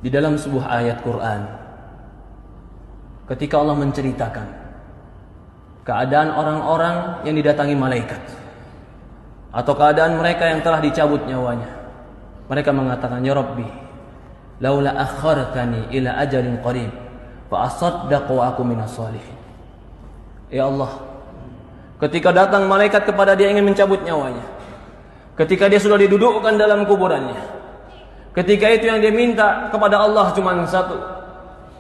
Di dalam sebuah ayat Quran, ketika Allah menceritakan keadaan orang-orang yang didatangi malaikat atau keadaan mereka yang telah dicabut nyawanya, mereka mengatakan, ya Rabbi, laula akhartani ila ajalin qarib fa asaddaq wa aku minas shalihin. Ya Allah, ketika datang malaikat kepada dia ingin mencabut nyawanya, ketika dia sudah didudukkan dalam kuburannya, ketika itu yang dia minta kepada Allah cuma satu,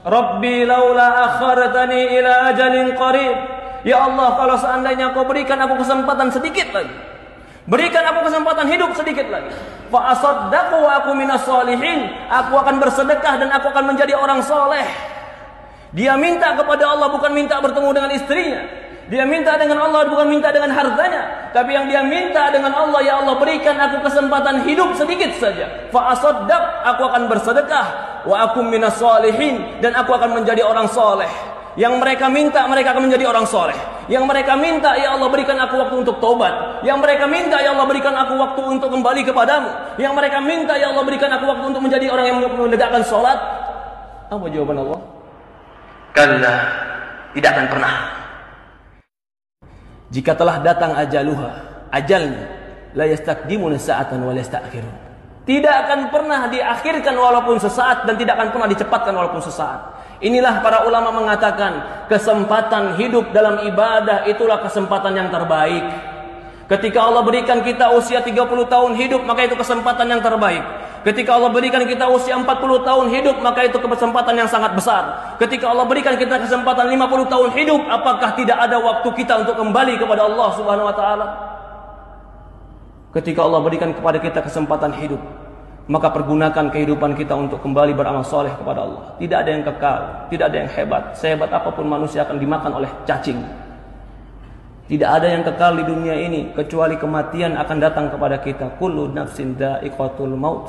Rabbi laula akhartani ila ajalin qarib. Ya Allah, kalau seandainya kau berikan aku kesempatan sedikit lagi, berikan aku kesempatan hidup sedikit lagi, fa asaddaqu wa aku minas shalihin, aku akan bersedekah dan aku akan menjadi orang soleh. Dia minta kepada Allah bukan minta bertemu dengan istrinya, dia minta dengan Allah bukan minta dengan hartanya, tapi yang dia minta dengan Allah, ya Allah berikan aku kesempatan hidup sedikit saja, fa asaddaq, aku akan bersedekah, wa aku minas shalihin, dan aku akan menjadi orang soleh. Yang mereka minta, mereka akan menjadi orang soleh. Yang mereka minta, ya Allah berikan aku waktu untuk taubat. Yang mereka minta, ya Allah berikan aku waktu untuk kembali kepadamu. Yang mereka minta, ya Allah berikan aku waktu untuk menjadi orang yang menegakkan sholat. Apa jawaban Allah? Kalla, tidak akan pernah. Jika telah datang ajalnya, la yastaqdimuna sa'atan wa la yasta'khirun. Tidak akan pernah diakhirkan walaupun sesaat, dan tidak akan pernah dicepatkan walaupun sesaat. Inilah para ulama mengatakan, kesempatan hidup dalam ibadah itulah kesempatan yang terbaik. Ketika Allah berikan kita usia 30 tahun hidup, maka itu kesempatan yang terbaik. Ketika Allah berikan kita usia 40 tahun hidup, maka itu kesempatan yang sangat besar. Ketika Allah berikan kita kesempatan 50 tahun hidup, apakah tidak ada waktu kita untuk kembali kepada Allah Subhanahu wa taala? Ketika Allah berikan kepada kita kesempatan hidup, maka pergunakan kehidupan kita untuk kembali beramal soleh kepada Allah. Tidak ada yang kekal, tidak ada yang hebat. Sehebat apapun manusia akan dimakan oleh cacing. Tidak ada yang kekal di dunia ini kecuali kematian akan datang kepada kita. Kullu nafsin dha'iqatul maut.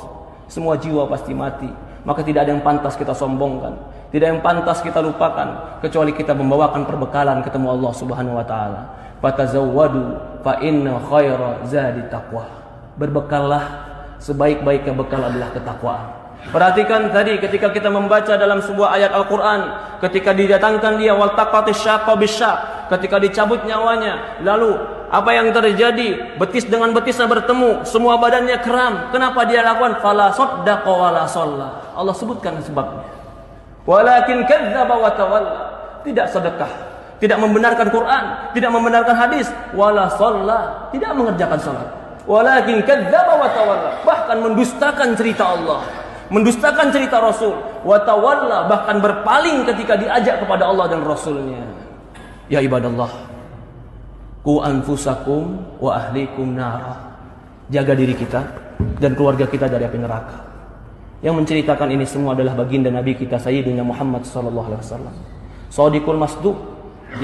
Semua jiwa pasti mati. Maka tidak ada yang pantas kita sombongkan, tidak yang pantas kita lupakan, kecuali kita membawakan perbekalan ketemu Allah Subhanahu wa taala. Fatazawwadu fa inna khaira zadi taqwa. Berbekallah, sebaik-baiknya bekal adalah ketakwaan. Perhatikan tadi ketika kita membaca dalam sebuah ayat Al-Quran, ketika didatangkan dia waltaqatis syaqqa bisyaq, ketika dicabut nyawanya, lalu apa yang terjadi? Betis dengan betisnya bertemu, semua badannya kram. Kenapa dia lakukan? Fala saddaqa wala shalla. Allah sebutkan sebabnya. Walakin kadzdzaba wa tawalla. Tidak sedekah, tidak membenarkan Quran, tidak membenarkan hadis, wala shalla, tidak mengerjakan salat. Walakin kadzdzaba wa tawalla, bahkan mendustakan cerita Allah, mendustakan cerita Rasul, wa tawalla, bahkan berpaling ketika diajak kepada Allah dan Rasulnya. Ya ibadallah, qu anfusakum wa ahlikum nara. Jaga diri kita dan keluarga kita dari api neraka. Yang menceritakan ini semua adalah baginda Nabi kita Sayyidina Muhammad sallallahu alaihi wasallam. Shadiqul masduq,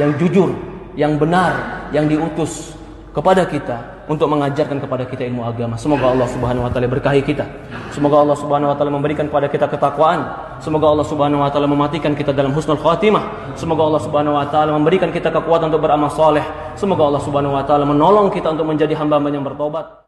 yang jujur, yang benar, yang diutus kepada kita untuk mengajarkan kepada kita ilmu agama. Semoga Allah Subhanahu wa taala berkahi kita. Semoga Allah Subhanahu wa taala memberikan kepada kita ketakwaan. Semoga Allah Subhanahu wa taala mematikan kita dalam husnul khatimah. Semoga Allah Subhanahu wa taala memberikan kita kekuatan untuk beramal saleh. Semoga Allah Subhanahu wa taala menolong kita untuk menjadi hamba-hamba yang bertobat.